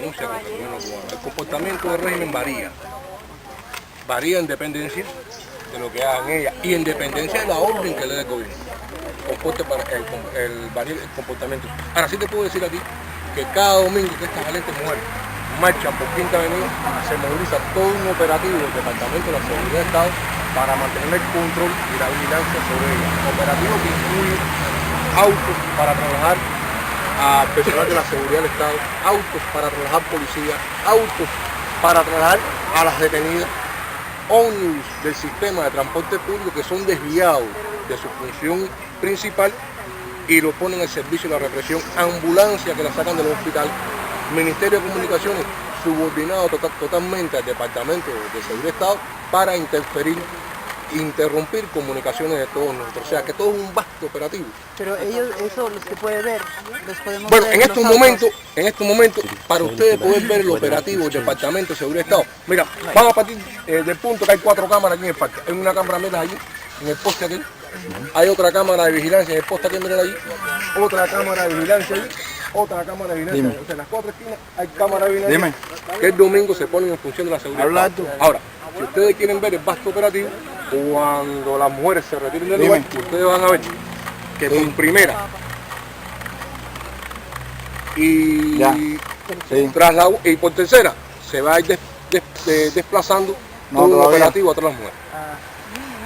denuncia contra el gobierno cubano. El comportamiento del régimen varía en dependencia de lo que hagan ellas y en dependencia de la orden que le dé el gobierno. Comporte para varía el comportamiento. Ahora sí te puedo decir a ti que cada domingo que estas valientes mujeres marchan por Quinta Avenida, se moviliza todo un operativo del Departamento de la Seguridad del Estado para mantener el control y la vigilancia sobre ellas. Operativo que incluye autos para trabajar a personal de la seguridad del Estado, autos para trabajar policía, autos para trabajar a las detenidas, ómnibus del sistema de transporte público que son desviados de su función principal y lo ponen al servicio de la represión, ambulancias que la sacan del hospital, Ministerio de Comunicaciones subordinado totalmente al Departamento de Seguridad del Estado para interrumpir comunicaciones de todos nosotros, o sea que todo es un vasto operativo. Pero ellos, eso se puede ver, los podemos bueno, ver en estos momentos, para ustedes poder ver el operativo del Departamento de Seguridad del Estado, mira, van a partir del punto que hay 4 cámaras aquí en el parque, hay una cámara meta allí, en el poste aquí, hay otra cámara de vigilancia en el poste aquí, miren allí, otra cámara de vigilancia allí, otra cámara de vigilancia, o sea, en las 4 esquinas hay cámara de vigilancia, que el domingo se ponen en función de la seguridad del Estado. Ahora, si ustedes quieren ver el vasto operativo, cuando las mujeres se retiren del lugar, ustedes van a ver que por primera y por tercera se va a ir desplazando todo un operativo atrás de las mujeres.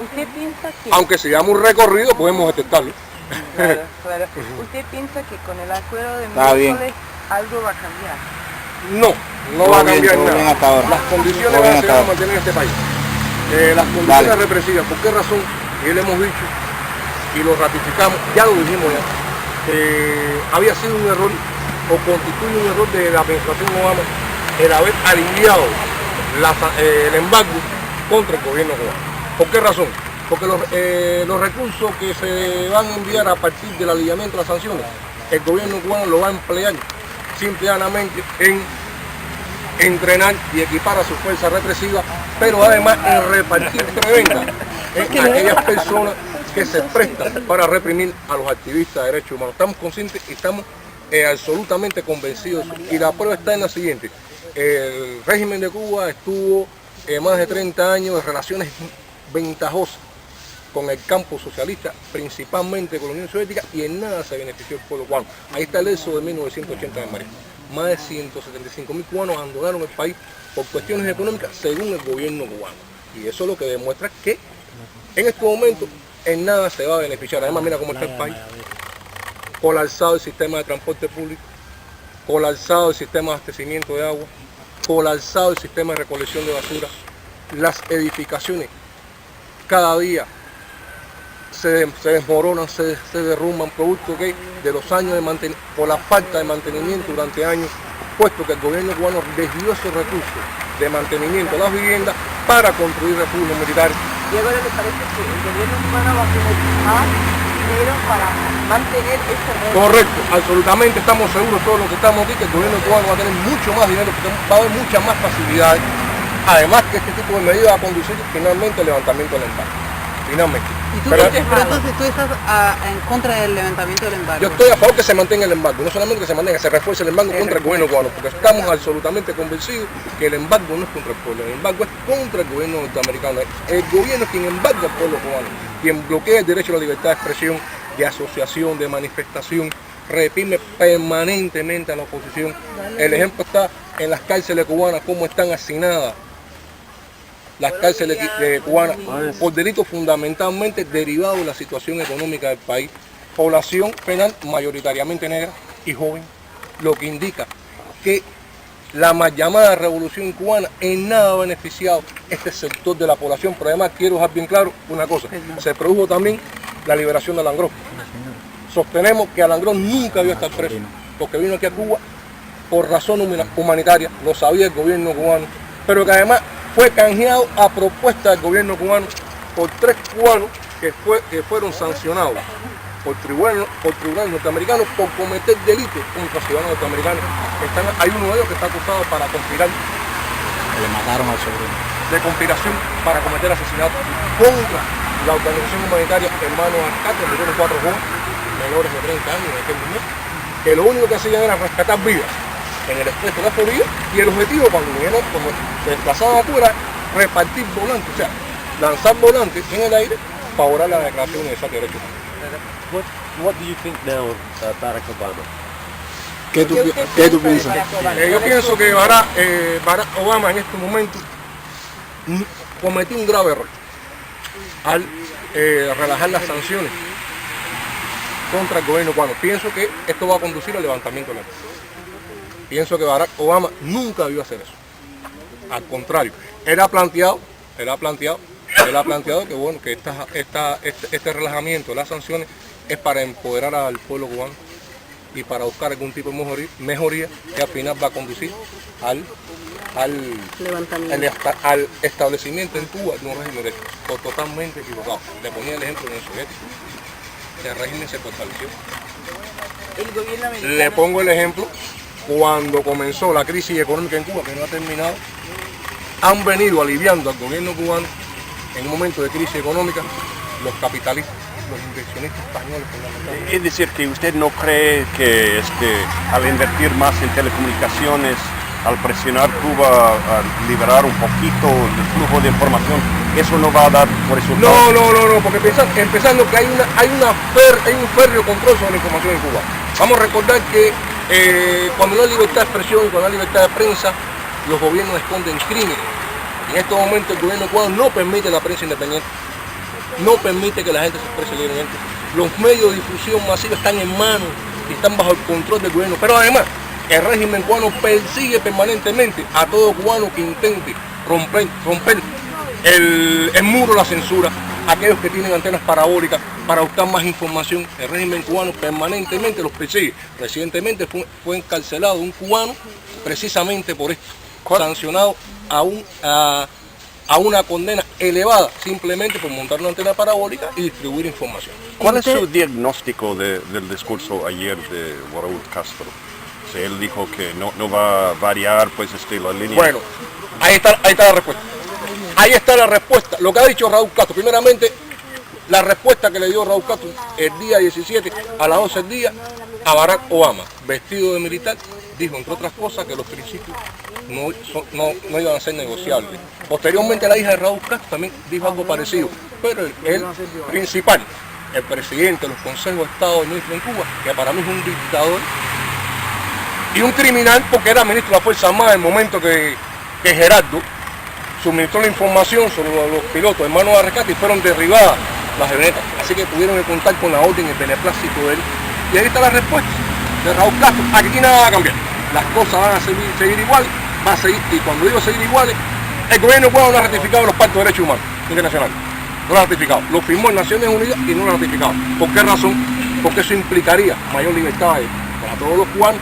¿Usted piensa que...? Aunque se llama un recorrido, podemos detectarlo. Claro. ¿Usted piensa que con el acuerdo de miércoles algo va a cambiar? No va a cambiar nada. Las condiciones se van a mantener en este país. Las condiciones represivas, ¿por qué razón? Y lo hemos dicho y lo ratificamos, ya lo dijimos ya, había sido un error o constituye un error de la administración Obama el haber aliviado el embargo contra el gobierno cubano. ¿Por qué razón? Porque los recursos que se van a enviar a partir del aliviamiento de las sanciones, el gobierno cubano lo va a emplear simplemente en entrenar y equipar a su fuerza represiva, pero además en repartir prebenda en aquellas personas que se prestan para reprimir a los activistas de derechos humanos. Estamos conscientes y estamos absolutamente convencidos de eso. Y la prueba está en la siguiente. El régimen de Cuba estuvo más de 30 años de relaciones ventajosas con el campo socialista, principalmente con la Unión Soviética, y en nada se benefició el pueblo cubano. Ahí está el éxodo de 1980 de María. Más de 175.000 cubanos abandonaron el país por cuestiones económicas según el gobierno cubano. Y eso es lo que demuestra que en este momento en nada se va a beneficiar. Además, mira cómo está el país. Colapsado el sistema de transporte público, colapsado el sistema de abastecimiento de agua, colapsado el sistema de recolección de basura. Las edificaciones cada día se desmoronan, se derrumban, producto de los años por la falta de mantenimiento durante años, puesto que el gobierno cubano desvió esos recursos de mantenimiento de las viviendas para construir refugios militares. ¿Y ahora le parece que el gobierno cubano va a tener más dinero para mantener ese régimen? Correcto, absolutamente estamos seguros todos los que estamos aquí que el gobierno cubano va a tener mucho más dinero, porque va a haber muchas más facilidades. Además que este tipo de medidas va a conducir finalmente al levantamiento del embargo. Finalmente. ¿Y tú pero entonces tú estás en contra del levantamiento del embargo? Yo estoy a favor que se mantenga el embargo, no solamente que se mantenga, se refuerce el embargo contra el gobierno cubano, porque estamos absolutamente convencidos que el embargo no es contra el pueblo, el embargo es contra el gobierno norteamericano. El gobierno es quien embarga al pueblo cubano, quien bloquea el derecho a la libertad de expresión, de asociación, de manifestación, reprime permanentemente a la oposición. El ejemplo está en las cárceles cubanas, cómo están asignadas las cárceles cubanas por delitos fundamentalmente derivados de la situación económica del país. Población penal mayoritariamente negra y joven, lo que indica que la mal llamada revolución cubana en nada ha beneficiado este sector de la población. Pero además quiero dejar bien claro una cosa, se produjo también la liberación de Alangró. Sostenemos que Alangró nunca debió estar preso, porque vino aquí a Cuba por razón humanitaria, lo sabía el gobierno cubano, pero que además fue canjeado a propuesta del gobierno cubano por 3 cubanos que fueron sancionados por tribunales norteamericanos por cometer delitos contra ciudadanos norteamericanos. Hay uno de ellos que está acusado para conspirar. Le mataron al sobrino. De conspiración para cometer asesinatos contra la organización humanitaria Hermanos Arcate, que fueron 4 jóvenes menores de 30 años en aquel momento, que lo único que hacían era rescatar vidas. en el expreso de la Florida, y el objetivo cuando se desplazaban a Cuba era repartir volantes, o sea, lanzar volantes en el aire para orar la Declaración Universal de Derechos Humanos. What do you think now of Barack Obama? ¿Qué tú piensas? Yo pienso que Barack Obama en este momento cometió un grave error al relajar las sanciones contra el gobierno cubano. Pienso que esto va a conducir al levantamiento de la paz. Pienso que Barack Obama nunca debió hacer eso. Al contrario, él ha planteado que bueno, que este relajamiento de las sanciones es para empoderar al pueblo cubano y para buscar algún tipo de mejoría que al final va a conducir al establecimiento en Cuba de un régimen totalmente equivocado. Le ponía el ejemplo de la Unión Soviética. El régimen se fortaleció. El gobierno americano. Le pongo el ejemplo cuando comenzó la crisis económica en Cuba, que no ha terminado. Han venido aliviando al gobierno cubano en un momento de crisis económica los capitalistas, los inversionistas españoles fundamentalmente. Es decir, que usted no cree que al invertir más en telecomunicaciones, al presionar Cuba a liberar un poquito el flujo de información, eso no va a dar por resultado. No, porque empezando que hay un férreo control sobre la información en Cuba. Vamos a recordar que cuando no hay libertad de expresión y cuando no hay libertad de prensa, los gobiernos esconden crímenes. En estos momentos el gobierno cubano no permite la prensa independiente, no permite que la gente se exprese libremente. Los medios de difusión masiva están en manos y están bajo el control del gobierno. Pero además, el régimen cubano persigue permanentemente a todo cubano que intente romper el muro de la censura, aquellos que tienen antenas parabólicas para buscar más información. El régimen cubano permanentemente los persigue. Recientemente fue encarcelado un cubano precisamente por esto, sancionado a una condena elevada simplemente por montar una antena parabólica y distribuir información. ¿Cuál es su diagnóstico del discurso ayer de Raúl Castro? Si él dijo que no va a variar pues la línea. Bueno, ahí está la respuesta. Ahí está la respuesta. Lo que ha dicho Raúl Castro, primeramente, la respuesta que le dio Raúl Castro el día 17 a las 12 del día a Barack Obama, vestido de militar, dijo entre otras cosas que los principios no iban a ser negociables. Posteriormente la hija de Raúl Castro también dijo algo parecido, pero el principal, el presidente de los consejos de Estado de ministro en Cuba, que para mí es un dictador y un criminal porque era ministro de la Fuerza Armada en el momento que Gerardo suministró la información sobre los pilotos hermanos de rescate y fueron derribadas las avionetas, así que tuvieron que contar con la orden y el beneplácito de él. Y ahí está la respuesta de Raúl Castro. Aquí nada va a cambiar, las cosas van a seguir iguales, va a seguir, y cuando digo seguir iguales, el gobierno cubano no ha ratificado los pactos de derechos humanos internacionales, no lo ha ratificado, lo firmó en Naciones Unidas y no lo ha ratificado. ¿Por qué razón? Porque eso implicaría mayor libertad para todos los cubanos,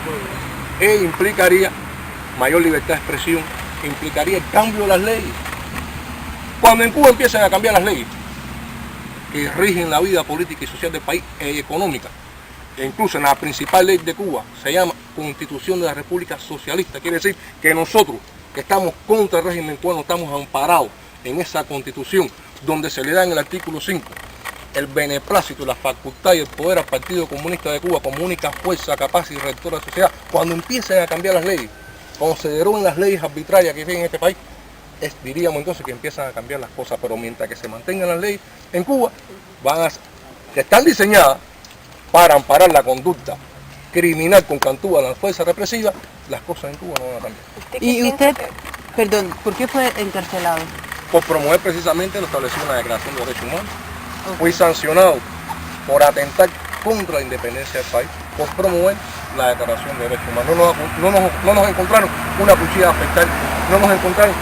implicaría mayor libertad de expresión, implicaría el cambio de las leyes. Cuando en Cuba empiezan a cambiar las leyes que rigen la vida política y social del país e económica, e incluso en la principal ley de Cuba se llama Constitución de la República Socialista, quiere decir que nosotros que estamos contra el régimen cubano estamos amparados en esa constitución donde se le da en el artículo 5 el beneplácito, la facultad y el poder al Partido Comunista de Cuba como única fuerza capaz y rectora de la sociedad. Cuando empiecen a cambiar las leyes, cuando se deroguen las leyes arbitrarias que hay en este país, diríamos entonces que empiezan a cambiar las cosas, pero mientras que se mantengan las leyes en Cuba, que están diseñadas para amparar la conducta criminal con que actúan las fuerzas represivas, las cosas en Cuba no van a cambiar. ¿Y usted, perdón, por qué fue encarcelado? Por promover precisamente lo establecido en la Declaración de Derechos Humanos. Fui sancionado por atentar contra la independencia del país, por promover la Declaración de Derechos Humanos. No nos encontraron una cuchilla afectar, no nos encontraron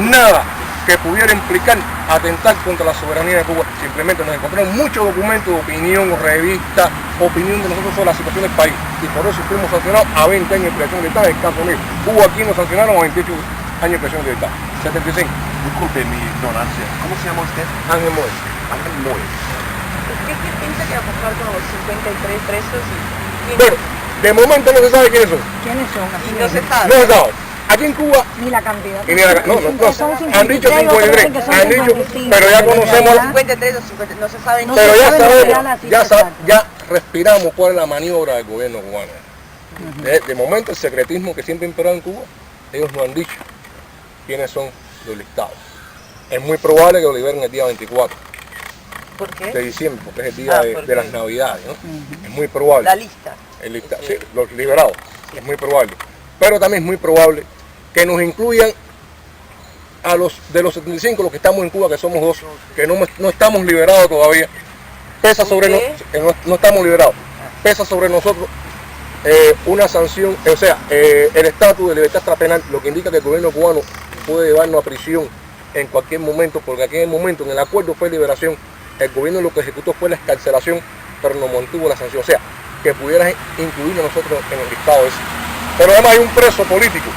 nada que pudiera implicar atentar contra la soberanía de Cuba. Simplemente nos encontraron muchos documentos de opinión, revistas, opinión de nosotros sobre la situación del país. Y por eso fuimos sancionados a 20 años de prisión de libertad. En el caso mío, Cuba aquí nos sancionaron a 28 años de prisión de libertad. 75. Disculpe mi ignorancia. ¿Cómo se llama usted? Ángel Moes. Ángel Moes. ¿Qué piensa que va a pasar con los 53 presos? Bueno, de momento no se sabe quiénes son. ¿Quiénes son? Y no se sabe. No se sabe. Aquí en Cuba, Ni la cantidad. han dicho 53, han dicho, pero ya conocemos, 53 o 50, no se sabe. No pero se ya sabe sabemos, la cifra exacta. ya respiramos cuál es la maniobra del gobierno cubano. De momento, el secretismo que siempre ha imperado en Cuba, ellos no han dicho quiénes son los listados. Es muy probable que lo liberen el día 24 ¿Por qué? de diciembre, porque es el día ¿por de qué? las Navidades, ¿no? Es muy probable. La lista. Sí, los liberados, es muy probable. Pero también es muy probable que nos incluyan a los de los 75, los que estamos en Cuba, que somos 2, que no estamos liberados todavía. Pesa sobre no estamos liberados. Pesa sobre nosotros una sanción, o sea, el estatus de libertad extrapenal, lo que indica que el gobierno cubano puede llevarnos a prisión en cualquier momento, porque aquí en el momento, en el acuerdo fue liberación, el gobierno lo que ejecutó fue la excarcelación, pero no mantuvo la sanción, o sea, que pudiera incluirnos nosotros en el listado ese. Pero además hay un preso político,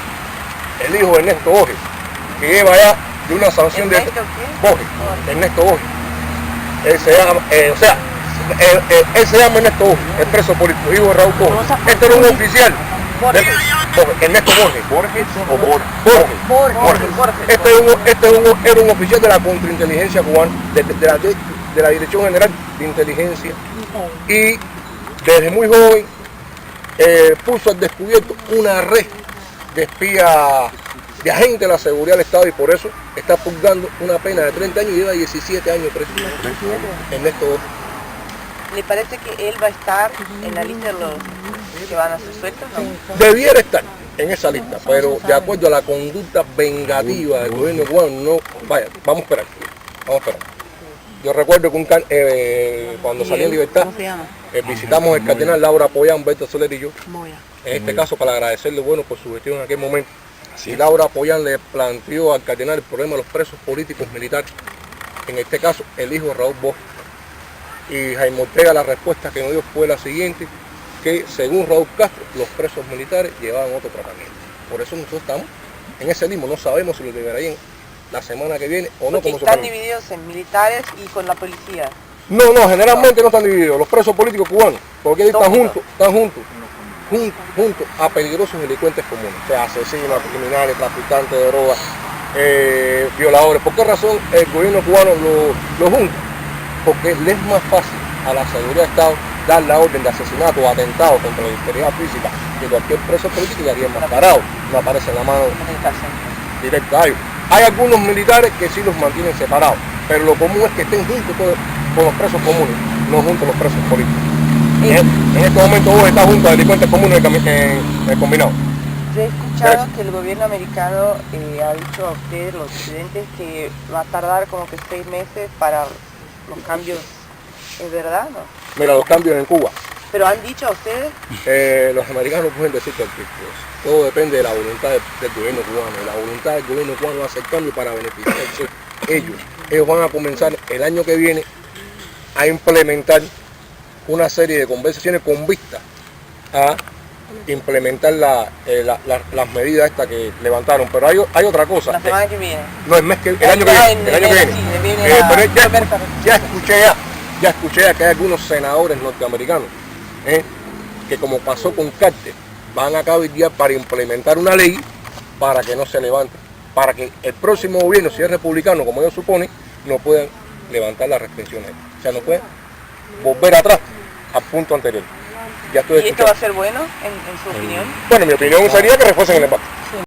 el hijo de Ernesto Borges, que lleva ya de una sanción de Borges, Ernesto Borges. Él se llama, él se llama Ernesto Borges, el preso político, hijo de Raúl Borges. Este era un oficial. Ernesto Borges. Era un oficial de la contrainteligencia cubana, de la Dirección General de Inteligencia, y desde muy joven puso al descubierto una red de espías, de agentes de la seguridad del Estado, y por eso está purgando una pena de 30 años y lleva 17 años preso. Ernesto Borges. ¿Le parece que él va a estar en la lista de los que van a ser sueltos? No. Debiera estar en esa lista, pero de acuerdo a la conducta vengativa del gobierno cubano, no, vaya, vamos a esperar. Yo recuerdo que cuando salí en libertad, visitamos el cardenal Laura Pollán, Humberto Soler y yo, en este caso para agradecerle por su gestión en aquel momento. Y Laura Pollán le planteó al cardenal el problema de los presos políticos militares, en este caso el hijo de Raúl Borges. Y Jaime Ortega, la respuesta que nos dio fue la siguiente, que según Raúl Castro, los presos militares llevaban otro tratamiento. Por eso nosotros estamos en ese limbo, no sabemos si lo liberarían la semana que viene o no. Porque están divididos en militares y con la policía. No, generalmente no están divididos, los presos políticos cubanos, porque están juntos a peligrosos delincuentes comunes, o sea, asesinos, criminales, traficantes de drogas, violadores. ¿Por qué razón el gobierno cubano lo junta? Porque le es más fácil a la seguridad de Estado dar la orden de asesinato o atentado contra la integridad física que cualquier preso político quedaría enmascarado, no aparece en la mano directa a ellos. Hay algunos militares que sí los mantienen separados, pero lo común es que estén juntos con los presos comunes, no juntos los presos políticos. En este momento vos estás junto a delincuentes comunes en el combinado. Yo he escuchado que el gobierno americano ha dicho a ustedes, los presidentes, que va a tardar como que 6 meses para los cambios. ¿Es verdad, no? Mira, los cambios en Cuba. ¿Pero han dicho a ustedes? Los americanos pueden decir cualquier cosa. Todo depende de la voluntad del gobierno cubano. La voluntad del gobierno cubano va a hacer cambio para beneficiarse ellos. Ellos van a comenzar el año que viene a implementar una serie de conversaciones con vista a implementar las medidas estas que levantaron. Pero hay otra cosa. La semana que viene. No, el año que viene. Pero ya escuché que hay algunos senadores norteamericanos que, como pasó con Carter, van a cabildear para implementar una ley para que no se levante, para que el próximo gobierno, si es republicano, como ellos suponen, no puedan levantar las restricciones. O sea, no pueden volver atrás al punto anterior. ¿Y esto va a ser bueno, en su opinión? Bueno, mi opinión sería que refuercen el embargo.